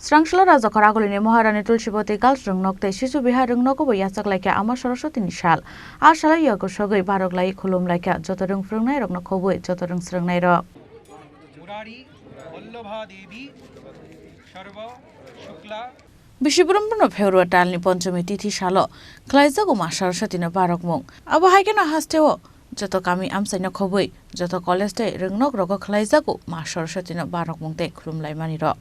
Srangshala Rajakhor Agulini Maharani Tulshibati Girls Rwngnokgobo Shisubihar Rwngnokgobo Yachaklaikha Ama Saraswati Nishal Ashala Yachaklaikha Baroglai Khulumlaikha Joto Rwngnai Rwngnokgobo Joto Rwngnai Ro Maharani Vallabha Devi Sharva Shukla Bishibrumno February Talni Ponchami Tithi Shalo Klaizago Ma Saraswati na Barokmung Abo Haikena Hasteo Joto Kami Amsaina Khoboi Joto College Day Rwngnokgobo Klaizago Ma Saraswati na Barokmung Te Khulumlai Mani Ro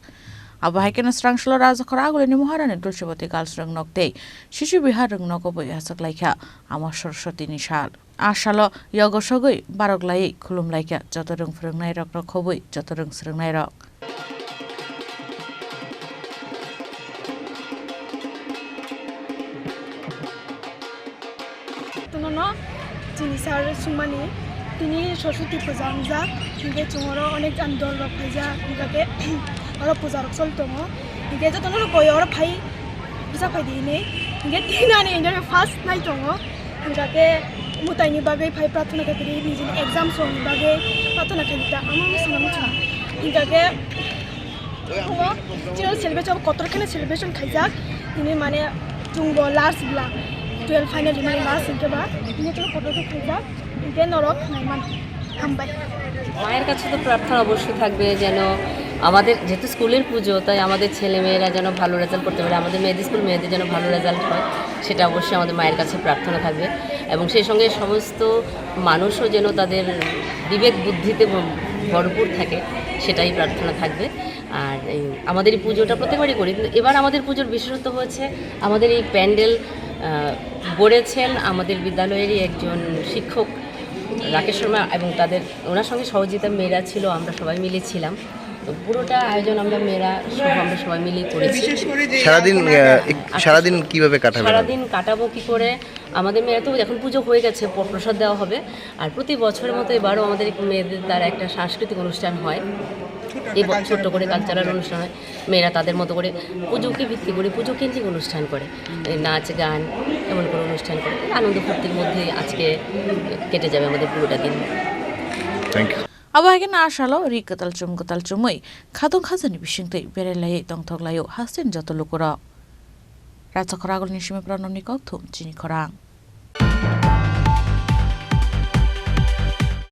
Abo Haikena Srangshala Rajakhor Agulini Maharani Tulshibati Girls Rwngnokgobo Shisubihar Rwngnokgobo Yachaklaikha Ama Saraswati Nishal Ashalo Yogosogoi Baroglai Khulumlaikha Joto Rwngnai Rwngnokgobo Joto Rwngnai Ro Chini Saraswati Tini Saraswati Pujamja Inge Chungoro Onek Andol Rapaja Ingake Ora Puja Roksol Tomo Inge Jotono Koyo Ora Pai Bisa Pai Dine Inge Tinani Inge First Night Tomo Ingake Mutaini Bagai Pai Pratuna Kakiri Nijin Exam Song Bagai Pratuna Kakita Amam Sinamucha Ingake Chino Celebration Kotorkana Celebration Kajak Ini Mane Chungbo Last Bla 12 final in last Inkeba ini তো photo তুলবা ইনকে নরক নাইমান হামবাই মায়ের কাছে তো প্রার্থনা অবশ্যই থাকবে যেন আমাদের যেহেতু স্কুলের পুজো তাই আমাদের ছেলেমেয়েরা যেন ভালো রেজাল্ট করতে পারে আমাদের মেয়েদের স্কুল মেয়েদের যেন ভালো রেজাল্ট হয় সেটা অবশ্যই আমাদের মায়ের কাছে প্রার্থনা থাকবে এবং সেই সঙ্গে সমস্ত মানুষও যেন তাদের বিবেক বুদ্ধিতে ভরপুর থাকে সেটাই প্রার্থনা থাকবে আর আমাদের এই পুজোটা প্রত্যেকবারই করি কিন্তু এবার আমাদের পুজোর বিশেষত্ব হচ্ছে আমাদের এই প্যান্ডেল গড়েছেন আমাদের বিদ্যালয়েরই একজন শিক্ষক রাকেশ শর্মা এবং তাদের ওনার সঙ্গে সহযোগিতা মেয়েরা ছিল আমরা সবাই মিলে ছিলাম তো পুরোটা আয়োজন আমরা মেয়েরা সব আমরা সবাই মিলে করেছি সারাদিন কিভাবে কাটাবো সারাদিন কাটাবো কি করে আমাদের মেয়েরা তো এখন পুজো হয়ে গেছে প্রসাদ দেওয়া হবে আর প্রতি বছরের মতো এবারও আমাদের মেয়েদের দ্বারা একটা সাংস্কৃতিক অনুষ্ঠান হয় এই ছোট্ট করে কালচারাল অনুষ্ঠান হয় মেয়েরা তাদের মতো করে পুজোকে ভিত্তি করে পুজো কেন্দ্রিক অনুষ্ঠান করে নাচ গান এমন করে অনুষ্ঠান করে আনন্দ ফুর্তির মধ্যে আজকে কেটে যাবে আমাদের পুরোটা দিন thank you Abo Haikena Ashalo Rikatal Chumui Khadong Khazani Bishingtei Berelai Tongtoglayo Hastin Joto Lukura Rajakhor Agulini Shime Pranoni Kokthum Chini Khorang